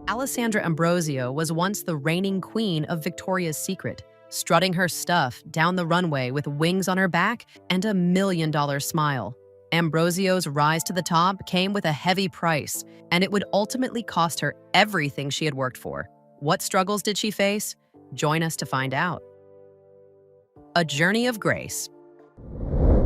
Alessandra Ambrosio was once the reigning queen of Victoria's Secret, strutting her stuff down the runway with wings on her back and a $1 million smile. Ambrosio's rise to the top came with a heavy price, and it would ultimately cost her everything she had worked for. What struggles did she face? Join us to find out. A journey of grace.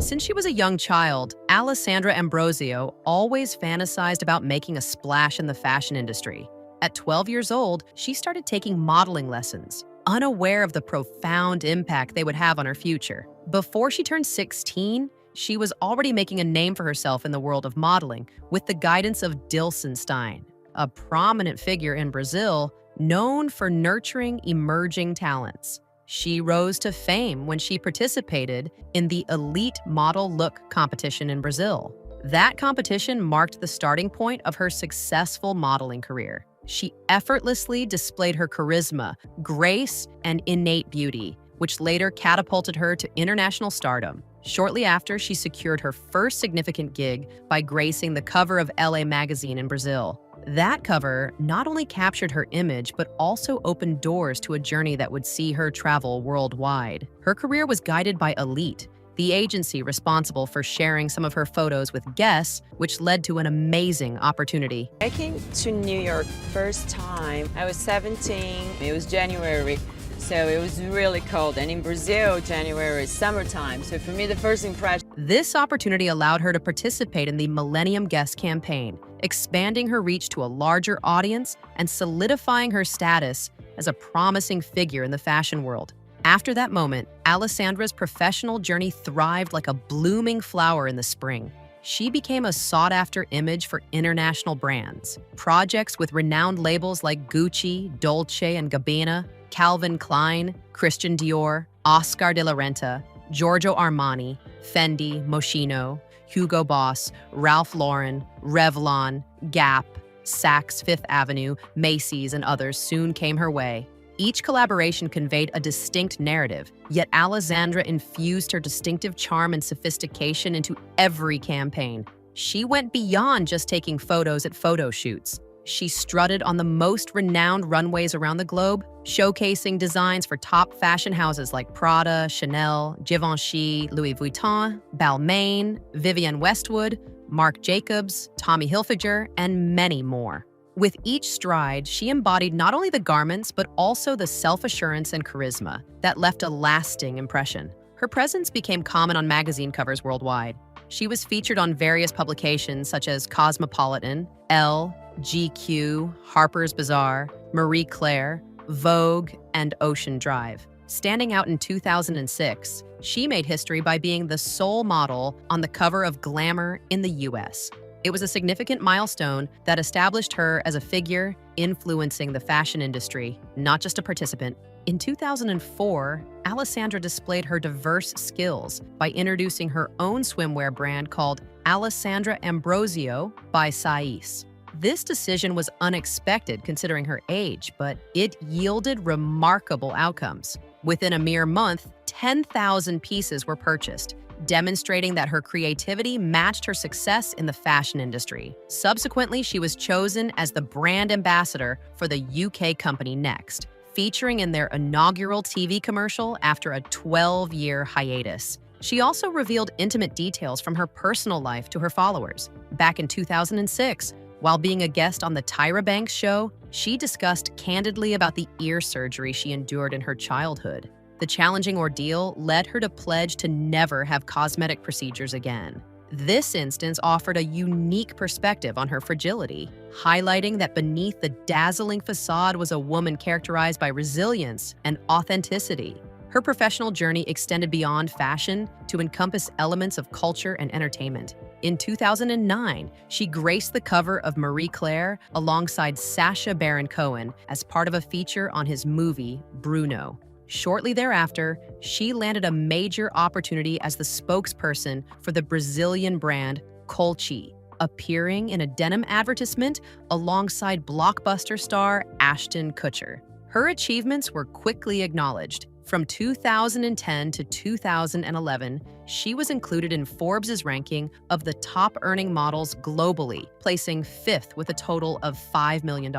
Since she was a young child, Alessandra Ambrosio always fantasized about making a splash in the fashion industry. At 12 years old, she started taking modeling lessons, unaware of the profound impact they would have on her future. Before she turned 16, she was already making a name for herself in the world of modeling with the guidance of Dilson Stein, a prominent figure in Brazil known for nurturing emerging talents. She rose to fame when she participated in the Elite Model Look competition in Brazil. That competition marked the starting point of her successful modeling career. She effortlessly displayed her charisma, grace, and innate beauty, which later catapulted her to international stardom. Shortly after, she secured her first significant gig by gracing the cover of LA magazine in Brazil. That cover not only captured her image, but also opened doors to a journey that would see her travel worldwide. Her career was guided by Elite, the agency responsible for sharing some of her photos with guests, which led to an amazing opportunity. I came to New York first time. I was 17. It was January, so it was really cold. And in Brazil, January is summertime. So for me, the first impression. This opportunity allowed her to participate in the Millennium Guest campaign, expanding her reach to a larger audience and solidifying her status as a promising figure in the fashion world. After that moment, Alessandra's professional journey thrived like a blooming flower in the spring. She became a sought-after image for international brands. Projects with renowned labels like Gucci, Dolce & Gabbana, Calvin Klein, Christian Dior, Oscar de la Renta, Giorgio Armani, Fendi, Moschino, Hugo Boss, Ralph Lauren, Revlon, Gap, Saks Fifth Avenue, Macy's, and others soon came her way. Each collaboration conveyed a distinct narrative, yet Alessandra infused her distinctive charm and sophistication into every campaign. She went beyond just taking photos at photo shoots. She strutted on the most renowned runways around the globe, showcasing designs for top fashion houses like Prada, Chanel, Givenchy, Louis Vuitton, Balmain, Vivienne Westwood, Marc Jacobs, Tommy Hilfiger, and many more. With each stride, she embodied not only the garments, but also the self-assurance and charisma that left a lasting impression. Her presence became common on magazine covers worldwide. She was featured on various publications such as Cosmopolitan, Elle, GQ, Harper's Bazaar, Marie Claire, Vogue, and Ocean Drive. Standing out in 2006, she made history by being the sole model on the cover of Glamour in the US. It was a significant milestone that established her as a figure influencing the fashion industry, not just a participant. In 2004, Alessandra displayed her diverse skills by introducing her own swimwear brand called Alessandra Ambrosio by Saiz. This decision was unexpected considering her age, but it yielded remarkable outcomes. Within a mere month, 10,000 pieces were purchased, demonstrating that her creativity matched her success in the fashion industry. Subsequently, she was chosen as the brand ambassador for the UK company Next, featuring in their inaugural TV commercial after a 12-year hiatus. She also revealed intimate details from her personal life to her followers. Back in 2006, while being a guest on the Tyra Banks show, she discussed candidly about the ear surgery she endured in her childhood. The challenging ordeal led her to pledge to never have cosmetic procedures again. This instance offered a unique perspective on her fragility, highlighting that beneath the dazzling facade was a woman characterized by resilience and authenticity. Her professional journey extended beyond fashion to encompass elements of culture and entertainment. In 2009, she graced the cover of Marie Claire alongside Sacha Baron Cohen as part of a feature on his movie, Bruno. Shortly thereafter, she landed a major opportunity as the spokesperson for the Brazilian brand Colchi, appearing in a denim advertisement alongside blockbuster star Ashton Kutcher. Her achievements were quickly acknowledged. From 2010 to 2011, she was included in Forbes' ranking of the top earning models globally, placing fifth with a total of $5 million.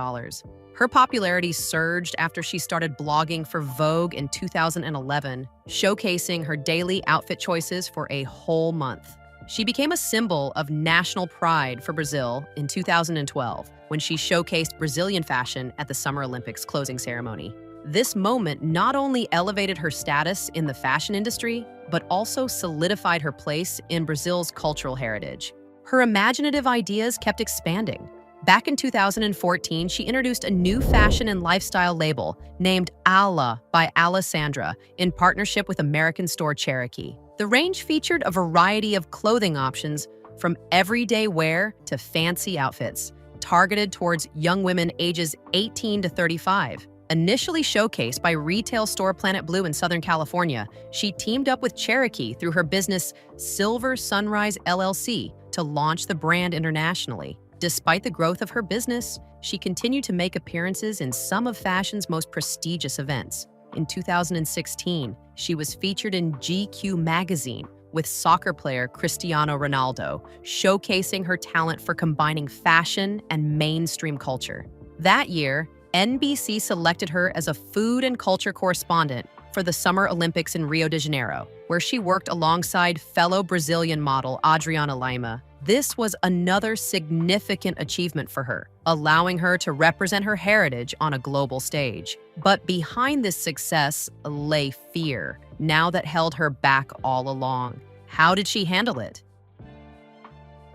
Her popularity surged after she started blogging for Vogue in 2011, showcasing her daily outfit choices for a whole month. She became a symbol of national pride for Brazil in 2012 when she showcased Brazilian fashion at the Summer Olympics closing ceremony. This moment not only elevated her status in the fashion industry, but also solidified her place in Brazil's cultural heritage. Her imaginative ideas kept expanding. Back in 2014, she introduced a new fashion and lifestyle label named Ala by Alessandra in partnership with American store Cherokee. The range featured a variety of clothing options from everyday wear to fancy outfits, targeted towards young women ages 18 to 35. Initially showcased by retail store Planet Blue in Southern California, she teamed up with Cherokee through her business Silver Sunrise LLC to launch the brand internationally. Despite the growth of her business, she continued to make appearances in some of fashion's most prestigious events. In 2016, she was featured in GQ magazine with soccer player Cristiano Ronaldo, showcasing her talent for combining fashion and mainstream culture. That year, NBC selected her as a food and culture correspondent for the Summer Olympics in Rio de Janeiro, where she worked alongside fellow Brazilian model Adriana Lima. This was another significant achievement for her, allowing her to represent her heritage on a global stage. But behind this success lay fear, now that held her back all along. How did she handle it?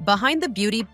Behind the beauty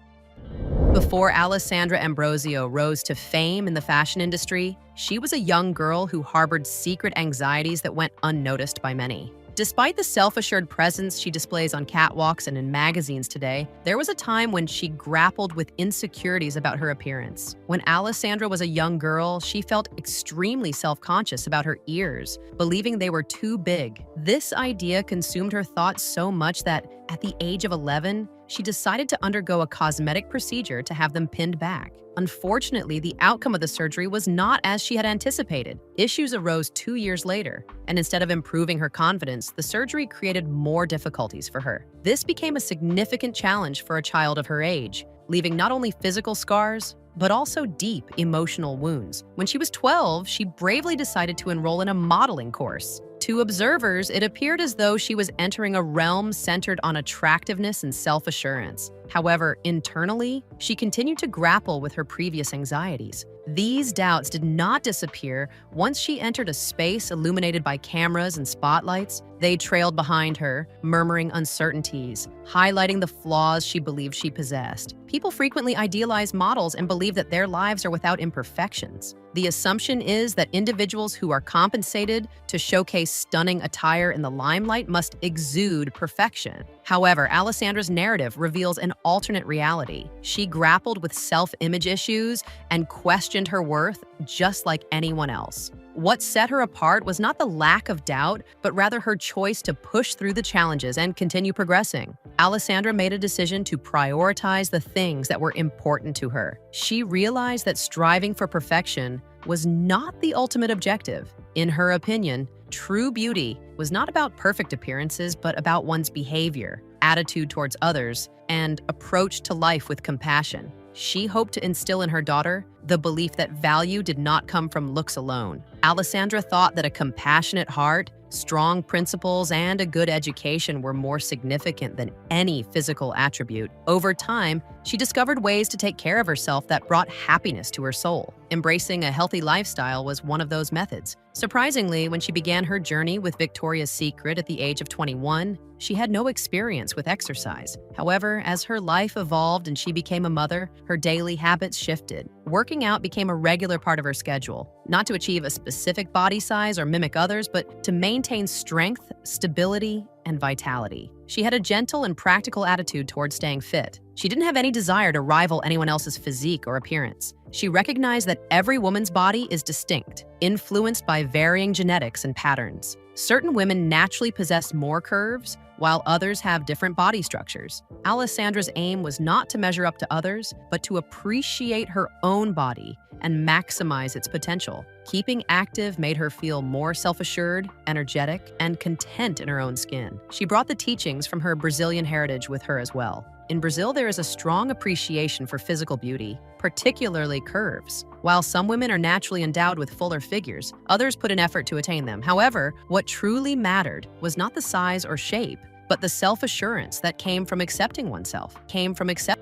Before Alessandra Ambrosio rose to fame in the fashion industry, she was a young girl who harbored secret anxieties that went unnoticed by many. Despite the self-assured presence she displays on catwalks and in magazines today, there was a time when she grappled with insecurities about her appearance. When Alessandra was a young girl, she felt extremely self-conscious about her ears, believing they were too big. This idea consumed her thoughts so much that, at the age of 11, she decided to undergo a cosmetic procedure to have them pinned back. Unfortunately, the outcome of the surgery was not as she had anticipated. Issues arose 2 years later, and instead of improving her confidence, the surgery created more difficulties for her. This became a significant challenge for a child of her age, leaving not only physical scars, but also deep emotional wounds. When she was 12, she bravely decided to enroll in a modeling course. To observers, it appeared as though she was entering a realm centered on attractiveness and self-assurance. However, internally, she continued to grapple with her previous anxieties. These doubts did not disappear once she entered a space illuminated by cameras and spotlights. They trailed behind her, murmuring uncertainties, highlighting the flaws she believed she possessed. People frequently idealize models and believe that their lives are without imperfections. The assumption is that individuals who are compensated to showcase stunning attire in the limelight must exude perfection. However, Alessandra's narrative reveals an alternate reality. She grappled with self-image issues and questioned her worth just like anyone else. What set her apart was not the lack of doubt, but rather her choice to push through the challenges and continue progressing. Alessandra made a decision to prioritize the things that were important to her. She realized that striving for perfection was not the ultimate objective. In her opinion, true beauty was not about perfect appearances, but about one's behavior, attitude towards others, and approach to life with compassion. She hoped to instill in her daughter the belief that value did not come from looks alone. Alessandra thought that a compassionate heart, strong principles, and a good education were more significant than any physical attribute. Over time, she discovered ways to take care of herself that brought happiness to her soul. Embracing a healthy lifestyle was one of those methods. Surprisingly, when she began her journey with Victoria's Secret at the age of 21, she had no experience with exercise. However, as her life evolved and she became a mother, her daily habits shifted. Working out became a regular part of her schedule, not to achieve a specific body size or mimic others, but to maintain strength, stability, and vitality. She had a gentle and practical attitude towards staying fit. She didn't have any desire to rival anyone else's physique or appearance. She recognized that every woman's body is distinct, influenced by varying genetics and patterns. Certain women naturally possess more curves, while others have different body structures. Alessandra's aim was not to measure up to others, but to appreciate her own body and maximize its potential. Keeping active made her feel more self-assured, energetic, and content in her own skin. She brought the teachings from her Brazilian heritage with her as well. In Brazil, there is a strong appreciation for physical beauty, particularly curves. While some women are naturally endowed with fuller figures, others put an effort to attain them. However, what truly mattered was not the size or shape, but the self-assurance that came from accepting oneself.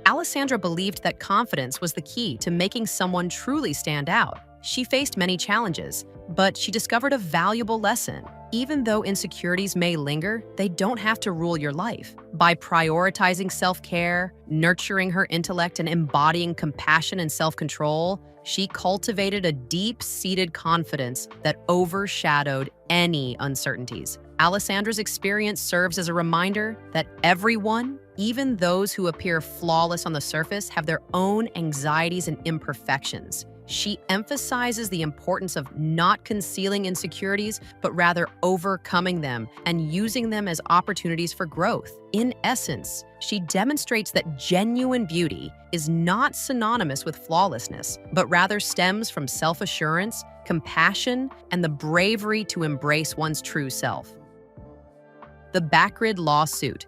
Alessandra believed that confidence was the key to making someone truly stand out. She faced many challenges, but she discovered a valuable lesson. Even though insecurities may linger, they don't have to rule your life. By prioritizing self-care, nurturing her intellect, and embodying compassion and self-control, she cultivated a deep-seated confidence that overshadowed any uncertainties. Alessandra's experience serves as a reminder that everyone, even those who appear flawless on the surface, have their own anxieties and imperfections. She emphasizes the importance of not concealing insecurities, but rather overcoming them and using them as opportunities for growth. In essence, she demonstrates that genuine beauty is not synonymous with flawlessness, but rather stems from self-assurance, compassion, and the bravery to embrace one's true self. The Backgrid lawsuit.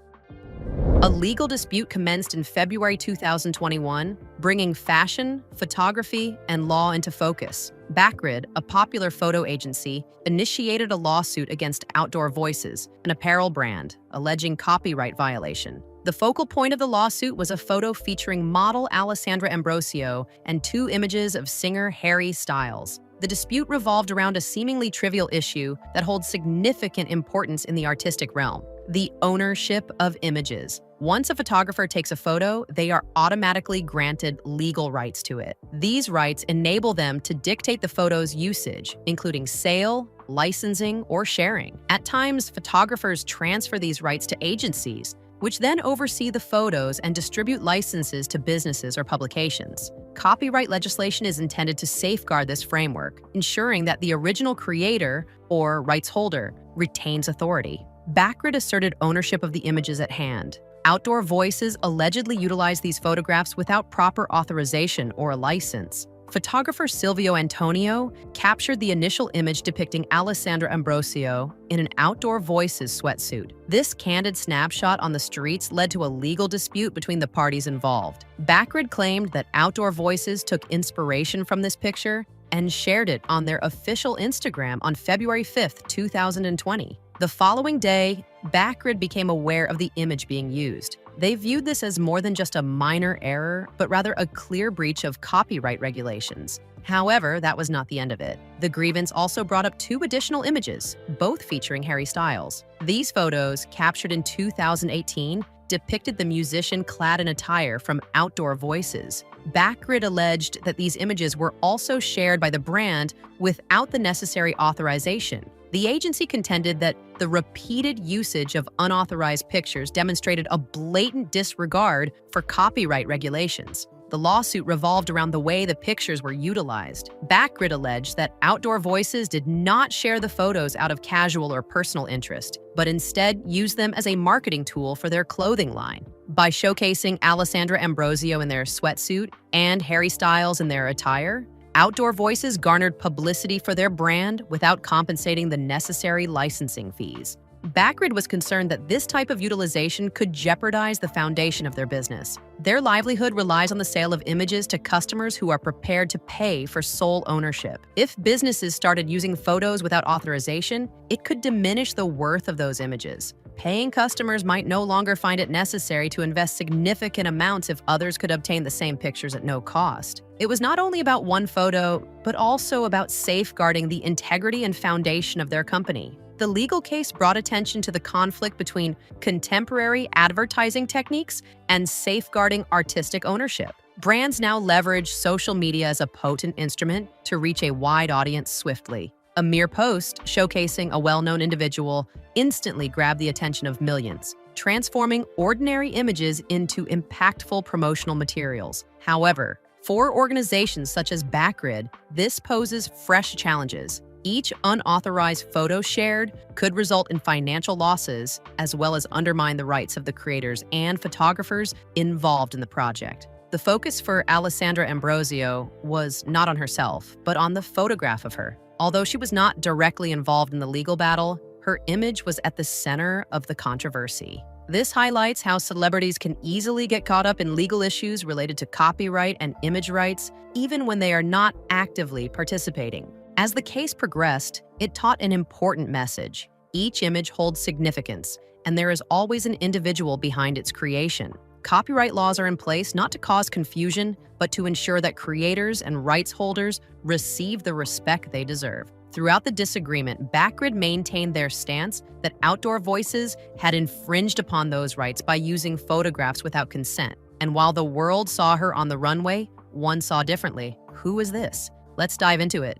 A legal dispute commenced in February 2021, bringing fashion, photography, and law into focus. Backgrid, a popular photo agency, initiated a lawsuit against Outdoor Voices, an apparel brand, alleging copyright violation. The focal point of the lawsuit was a photo featuring model Alessandra Ambrosio and 2 images of singer Harry Styles. The dispute revolved around a seemingly trivial issue that holds significant importance in the artistic realm: the ownership of images. Once a photographer takes a photo, they are automatically granted legal rights to it. These rights enable them to dictate the photo's usage, including sale, licensing, or sharing. At times, photographers transfer these rights to agencies, which then oversee the photos and distribute licenses to businesses or publications. Copyright legislation is intended to safeguard this framework, ensuring that the original creator, or rights holder, retains authority. Backgrid asserted ownership of the images at hand. Outdoor Voices allegedly utilized these photographs without proper authorization or a license. Photographer Silvio Antonio captured the initial image depicting Alessandra Ambrosio in an Outdoor Voices sweatsuit. This candid snapshot on the streets led to a legal dispute between the parties involved. Backgrid claimed that Outdoor Voices took inspiration from this picture and shared it on their official Instagram on February 5, 2020. The following day, Backgrid became aware of the image being used. They viewed this as more than just a minor error, but rather a clear breach of copyright regulations. However, that was not the end of it. The grievance also brought up 2 additional images, both featuring Harry Styles. These photos, captured in 2018, depicted the musician clad in attire from Outdoor Voices. Backgrid alleged that these images were also shared by the brand without the necessary authorization. The agency contended that the repeated usage of unauthorized pictures demonstrated a blatant disregard for copyright regulations. The lawsuit revolved around the way the pictures were utilized. Backgrid alleged that Outdoor Voices did not share the photos out of casual or personal interest, but instead used them as a marketing tool for their clothing line. By showcasing Alessandra Ambrosio in their sweatsuit and Harry Styles in their attire, Outdoor Voices garnered publicity for their brand without compensating the necessary licensing fees. Backgrid was concerned that this type of utilization could jeopardize the foundation of their business. Their livelihood relies on the sale of images to customers who are prepared to pay for sole ownership. If businesses started using photos without authorization, it could diminish the worth of those images. Paying customers might no longer find it necessary to invest significant amounts if others could obtain the same pictures at no cost. It was not only about one photo, but also about safeguarding the integrity and foundation of their company. The legal case brought attention to the conflict between contemporary advertising techniques and safeguarding artistic ownership. Brands now leverage social media as a potent instrument to reach a wide audience swiftly. A mere post showcasing a well-known individual instantly grabbed the attention of millions, transforming ordinary images into impactful promotional materials. However, for organizations such as Backgrid, this poses fresh challenges. Each unauthorized photo shared could result in financial losses, as well as undermine the rights of the creators and photographers involved in the project. The focus for Alessandra Ambrosio was not on herself, but on the photograph of her. Although she was not directly involved in the legal battle, her image was at the center of the controversy. This highlights how celebrities can easily get caught up in legal issues related to copyright and image rights, even when they are not actively participating. As the case progressed, it taught an important message. Each image holds significance, and there is always an individual behind its creation. Copyright laws are in place not to cause confusion, but to ensure that creators and rights holders receive the respect they deserve. Throughout the disagreement, Backgrid maintained their stance that Outdoor Voices had infringed upon those rights by using photographs without consent. And while the world saw her on the runway, one saw differently. Who is this? Let's dive into it.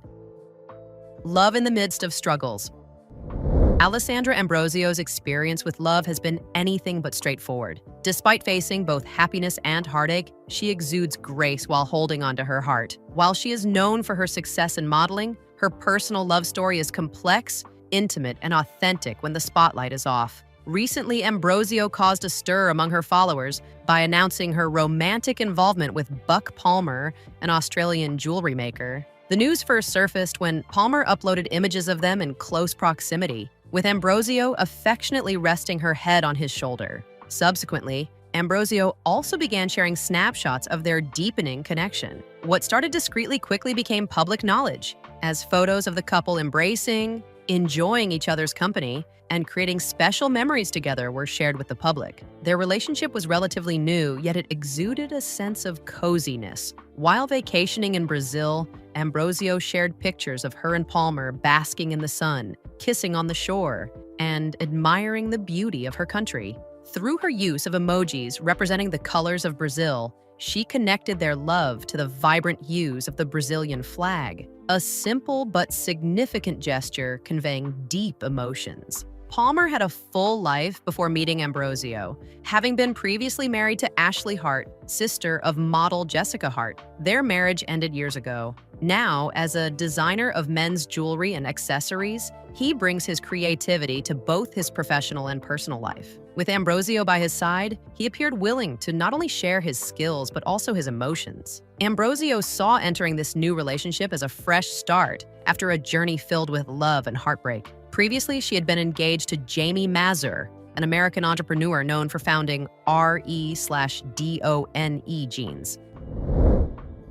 Love in the midst of struggles. Alessandra Ambrosio's experience with love has been anything but straightforward. Despite facing both happiness and heartache, she exudes grace while holding onto her heart. While she is known for her success in modeling, her personal love story is complex, intimate, and authentic when the spotlight is off. Recently, Ambrosio caused a stir among her followers by announcing her romantic involvement with Buck Palmer, an Australian jewelry maker. The news first surfaced when Palmer uploaded images of them in close proximity, with Ambrosio affectionately resting her head on his shoulder. Subsequently, Ambrosio also began sharing snapshots of their deepening connection. What started discreetly quickly became public knowledge, as photos of the couple embracing, enjoying each other's company, and creating special memories together were shared with the public. Their relationship was relatively new, yet it exuded a sense of coziness. While vacationing in Brazil, Ambrosio shared pictures of her and Palmer basking in the sun, kissing on the shore, and admiring the beauty of her country. Through her use of emojis representing the colors of Brazil, she connected their love to the vibrant hues of the Brazilian flag, a simple but significant gesture conveying deep emotions. Palmer had a full life before meeting Ambrosio, having been previously married to Ashley Hart, sister of model Jessica Hart. Their marriage ended years ago. Now, as a designer of men's jewelry and accessories, he brings his creativity to both his professional and personal life. With Ambrosio by his side, he appeared willing to not only share his skills, but also his emotions. Ambrosio saw entering this new relationship as a fresh start after a journey filled with love and heartbreak. Previously, she had been engaged to Jamie Mazur, an American entrepreneur known for founding RE/DONE Jeans.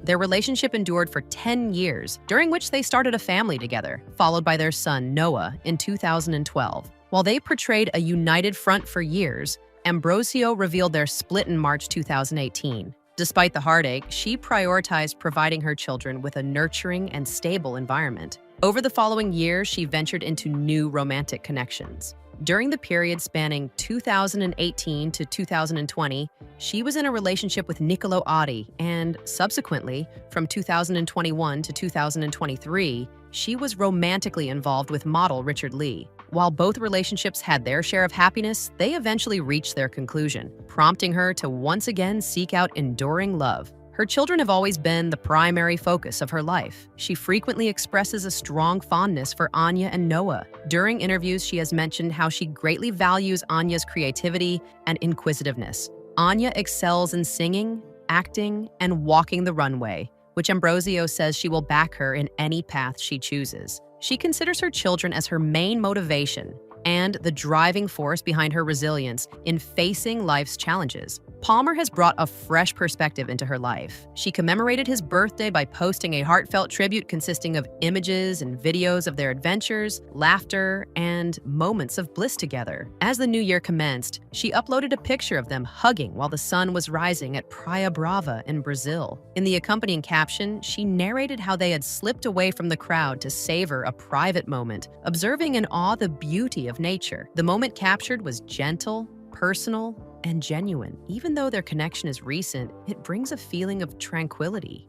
Their relationship endured for 10 years, during which they started a family together, followed by their son, Noah, in 2012. While they portrayed a united front for years, Ambrosio revealed their split in March 2018. Despite the heartache, she prioritized providing her children with a nurturing and stable environment. Over the following years, she ventured into new romantic connections. During the period spanning 2018 to 2020, she was in a relationship with Niccolo Adi, and subsequently, from 2021 to 2023, she was romantically involved with model Richard Lee. While both relationships had their share of happiness, they eventually reached their conclusion, prompting her to once again seek out enduring love. Her children have always been the primary focus of her life. She frequently expresses a strong fondness for Anya and Noah. During interviews, she has mentioned how she greatly values Anya's creativity and inquisitiveness. Anya excels in singing, acting, and walking the runway, which Ambrosio says she will back her in any path she chooses. She considers her children as her main motivation and the driving force behind her resilience in facing life's challenges. Palmer has brought a fresh perspective into her life. She commemorated his birthday by posting a heartfelt tribute consisting of images and videos of their adventures, laughter, and moments of bliss together. As the new year commenced, she uploaded a picture of them hugging while the sun was rising at Praia Brava in Brazil. In the accompanying caption, she narrated how they had slipped away from the crowd to savor a private moment, observing in awe the beauty of nature. The moment captured was gentle, personal, and genuine. Even though their connection is recent, it brings a feeling of tranquility.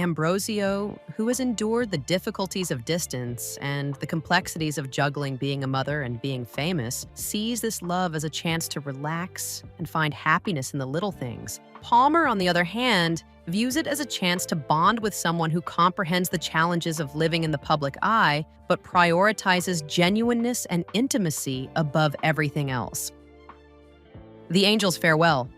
Ambrosio, who has endured the difficulties of distance and the complexities of juggling being a mother and being famous, sees this love as a chance to relax and find happiness in the little things. Palmer, on the other hand, views it as a chance to bond with someone who comprehends the challenges of living in the public eye, but prioritizes genuineness and intimacy above everything else. The Angel's Farewell.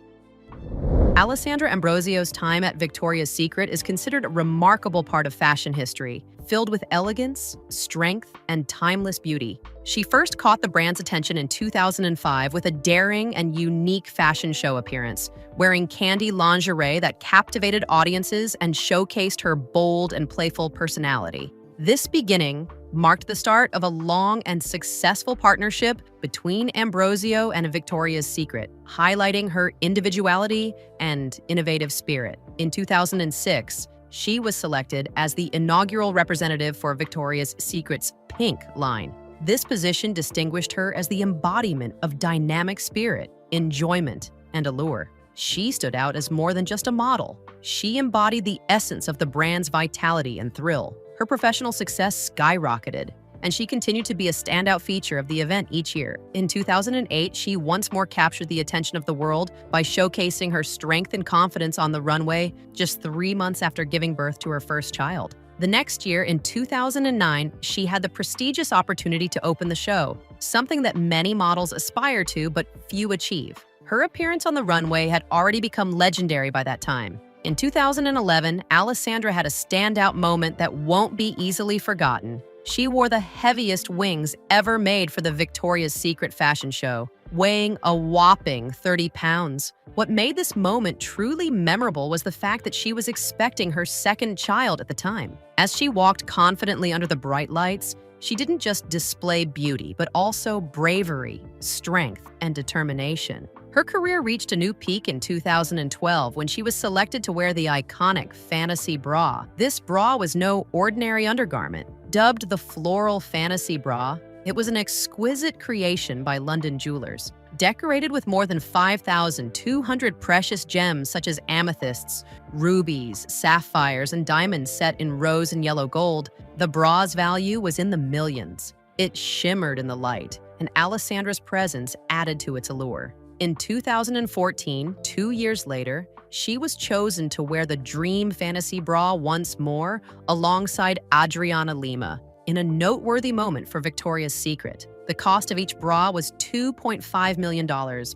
Alessandra Ambrosio's time at Victoria's Secret is considered a remarkable part of fashion history, filled with elegance, strength, and timeless beauty. She first caught the brand's attention in 2005 with a daring and unique fashion show appearance, wearing candy lingerie that captivated audiences and showcased her bold and playful personality. This beginning marked the start of a long and successful partnership between Ambrosio and Victoria's Secret, highlighting her individuality and innovative spirit. In 2006, she was selected as the inaugural representative for Victoria's Secret's Pink line. This position distinguished her as the embodiment of dynamic spirit, enjoyment, and allure. She stood out as more than just a model. She embodied the essence of the brand's vitality and thrill. Her professional success skyrocketed, and she continued to be a standout feature of the event each year. In 2008, she once more captured the attention of the world by showcasing her strength and confidence on the runway just 3 months after giving birth to her first child. The next year, in 2009, she had the prestigious opportunity to open the show, something that many models aspire to but few achieve. Her appearance on the runway had already become legendary by that time. In 2011, Alessandra had a standout moment that won't be easily forgotten. She wore the heaviest wings ever made for the Victoria's Secret fashion show, weighing a whopping 30 pounds. What made this moment truly memorable was the fact that she was expecting her second child at the time. As she walked confidently under the bright lights, she didn't just display beauty, but also bravery, strength, and determination. Her career reached a new peak in 2012 when she was selected to wear the iconic Fantasy Bra. This bra was no ordinary undergarment. Dubbed the Floral Fantasy Bra, it was an exquisite creation by London jewelers. Decorated with more than 5,200 precious gems such as amethysts, rubies, sapphires, and diamonds set in rose and yellow gold, the bra's value was in the millions. It shimmered in the light, and Alessandra's presence added to its allure. In 2014, 2 years later, she was chosen to wear the Dream Fantasy Bra once more alongside Adriana Lima, in a noteworthy moment for Victoria's Secret. The cost of each bra was $2.5 million,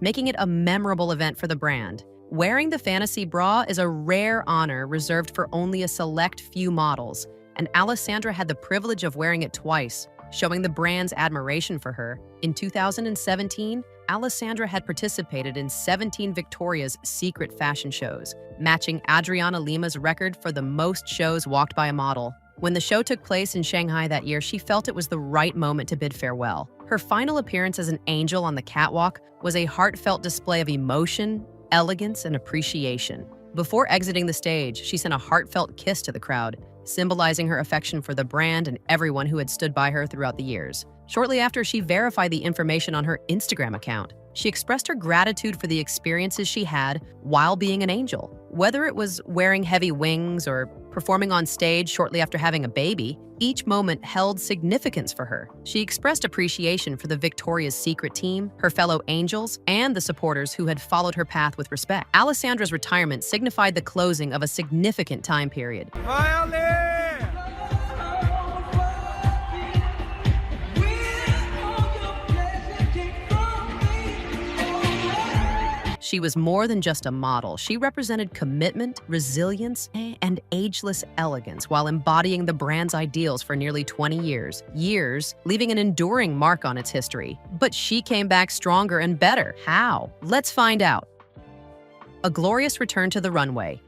making it a memorable event for the brand. Wearing the Fantasy Bra is a rare honor reserved for only a select few models, and Alessandra had the privilege of wearing it twice, showing the brand's admiration for her. In 2017, Alessandra had participated in 17 Victoria's Secret fashion shows, matching Adriana Lima's record for the most shows walked by a model. When the show took place in Shanghai that year, she felt it was the right moment to bid farewell. Her final appearance as an angel on the catwalk was a heartfelt display of emotion, elegance, and appreciation. Before exiting the stage, she sent a heartfelt kiss to the crowd, symbolizing her affection for the brand and everyone who had stood by her throughout the years. Shortly after, she verified the information on her Instagram account. She expressed her gratitude for the experiences she had while being an angel. Whether it was wearing heavy wings or performing on stage shortly after having a baby, each moment held significance for her. She expressed appreciation for the Victoria's Secret team, her fellow angels, and the supporters who had followed her path with respect. Alessandra's retirement signified the closing of a significant time period. She was more than just a model. She represented commitment, resilience, and ageless elegance while embodying the brand's ideals for nearly 20 years. Leaving an enduring mark on its history. But she came back stronger and better. How? Let's find out. A glorious return to the runway.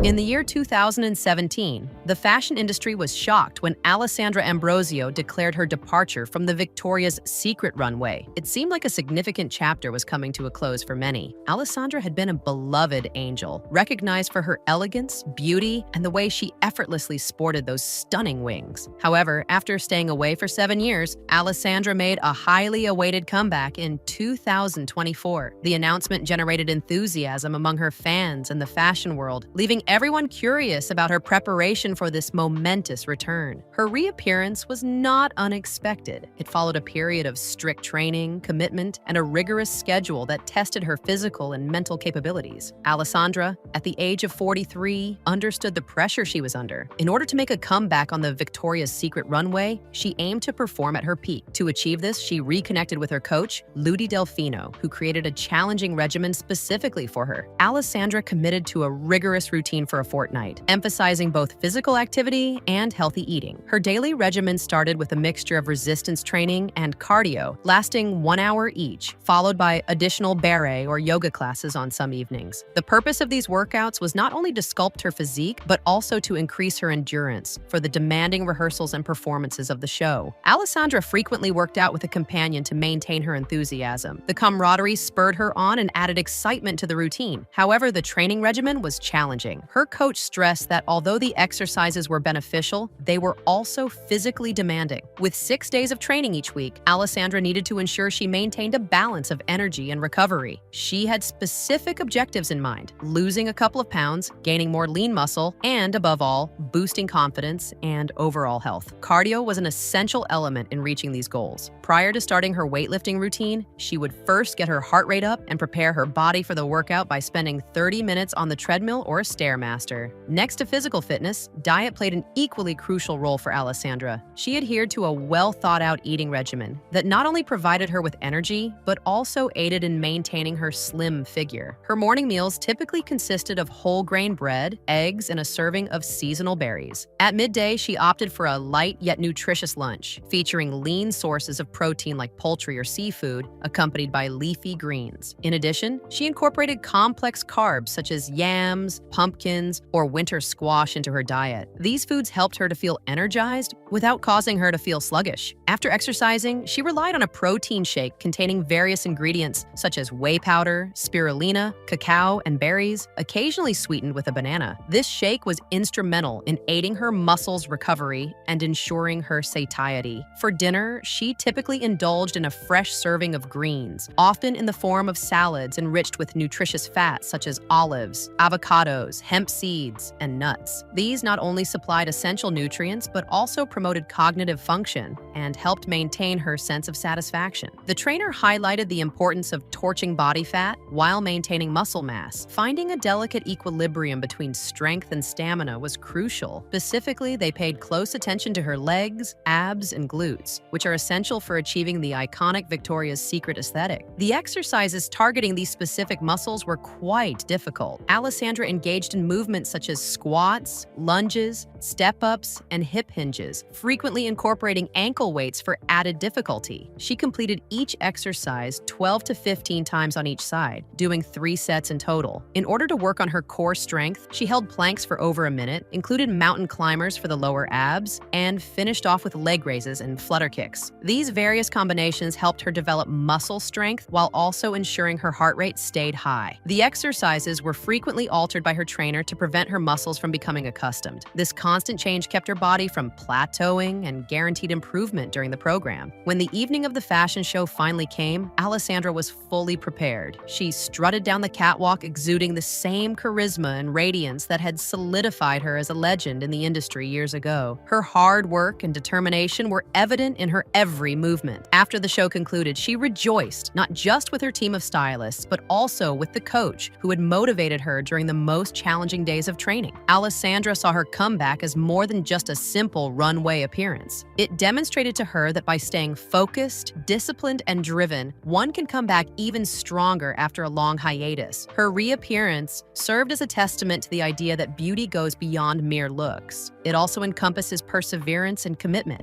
In the year 2017, the fashion industry was shocked when Alessandra Ambrosio declared her departure from the Victoria's Secret runway. It seemed like a significant chapter was coming to a close for many. Alessandra had been a beloved angel, recognized for her elegance, beauty, and the way she effortlessly sported those stunning wings. However, after staying away for 7 years, Alessandra made a highly awaited comeback in 2024. The announcement generated enthusiasm among her fans and the fashion world, leaving everyone curious about her preparation for this momentous return. Her reappearance was not unexpected. It followed a period of strict training, commitment, and a rigorous schedule that tested her physical and mental capabilities. Alessandra, at the age of 43, understood the pressure she was under. In order to make a comeback on the Victoria's Secret runway, she aimed to perform at her peak. To achieve this, she reconnected with her coach, Ludi Delfino, who created a challenging regimen specifically for her. Alessandra committed to a rigorous routine for a fortnight, emphasizing both physical activity and healthy eating. Her daily regimen started with a mixture of resistance training and cardio, lasting 1 hour each, followed by additional barre or yoga classes on some evenings. The purpose of these workouts was not only to sculpt her physique, but also to increase her endurance for the demanding rehearsals and performances of the show. Alessandra frequently worked out with a companion to maintain her enthusiasm. The camaraderie spurred her on and added excitement to the routine. However, the training regimen was challenging. Her coach stressed that although the exercises were beneficial, they were also physically demanding. With 6 days of training each week, Alessandra needed to ensure she maintained a balance of energy and recovery. She had specific objectives in mind: losing a couple of pounds, gaining more lean muscle, and above all, boosting confidence and overall health. Cardio was an essential element in reaching these goals. Prior to starting her weightlifting routine, she would first get her heart rate up and prepare her body for the workout by spending 30 minutes on the treadmill or a Stairmaster. Next to physical fitness, diet played an equally crucial role for Alessandra. She adhered to a well-thought-out eating regimen that not only provided her with energy, but also aided in maintaining her slim figure. Her morning meals typically consisted of whole grain bread, eggs, and a serving of seasonal berries. At midday, she opted for a light yet nutritious lunch, featuring lean sources of protein like poultry or seafood, accompanied by leafy greens. In addition, she incorporated complex carbs such as yams, pumpkins, or winter squash into her diet. These foods helped her to feel energized without causing her to feel sluggish. After exercising, she relied on a protein shake containing various ingredients such as whey powder, spirulina, cacao, and berries, occasionally sweetened with a banana. This shake was instrumental in aiding her muscles' recovery and ensuring her satiety. For dinner, she typically indulged in a fresh serving of greens, often in the form of salads enriched with nutritious fats such as olives, avocados, hemp seeds, and nuts. These not only supplied essential nutrients, but also promoted cognitive function and helped maintain her sense of satisfaction. The trainer highlighted the importance of torching body fat while maintaining muscle mass. Finding a delicate equilibrium between strength and stamina was crucial. Specifically, they paid close attention to her legs, abs, and glutes, which are essential for achieving the iconic Victoria's Secret aesthetic. The exercises targeting these specific muscles were quite difficult. Alessandra engaged in movements such as squats, lunges, step-ups, and hip hinges, frequently incorporating ankle weights for added difficulty. She completed each exercise 12 to 15 times on each side, doing 3 sets in total. In order to work on her core strength, she held planks for over a minute, included mountain climbers for the lower abs, and finished off with leg raises and flutter kicks. These various combinations helped her develop muscle strength while also ensuring her heart rate stayed high. The exercises were frequently altered by her trainer to prevent her muscles from becoming accustomed. This constant change kept her body from plateauing and guaranteed improvement during the program. When the evening of the fashion show finally came, Alessandra was fully prepared. She strutted down the catwalk exuding the same charisma and radiance that had solidified her as a legend in the industry years ago. Her hard work and determination were evident in her every movement. After the show concluded, she rejoiced, not just with her team of stylists, but also with the coach who had motivated her during the most challenging days of training. Alessandra saw her comeback as more than just a simple runway appearance. It demonstrated to her that by staying focused, disciplined, and driven, one can come back even stronger after a long hiatus. Her reappearance served as a testament to the idea that beauty goes beyond mere looks. It also encompasses perseverance and commitment.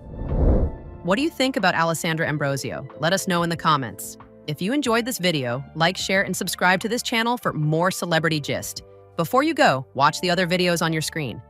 What do you think about Alessandra Ambrosio? Let us know in the comments. If you enjoyed this video, like, share, and subscribe to this channel for more celebrity gist. Before you go, watch the other videos on your screen.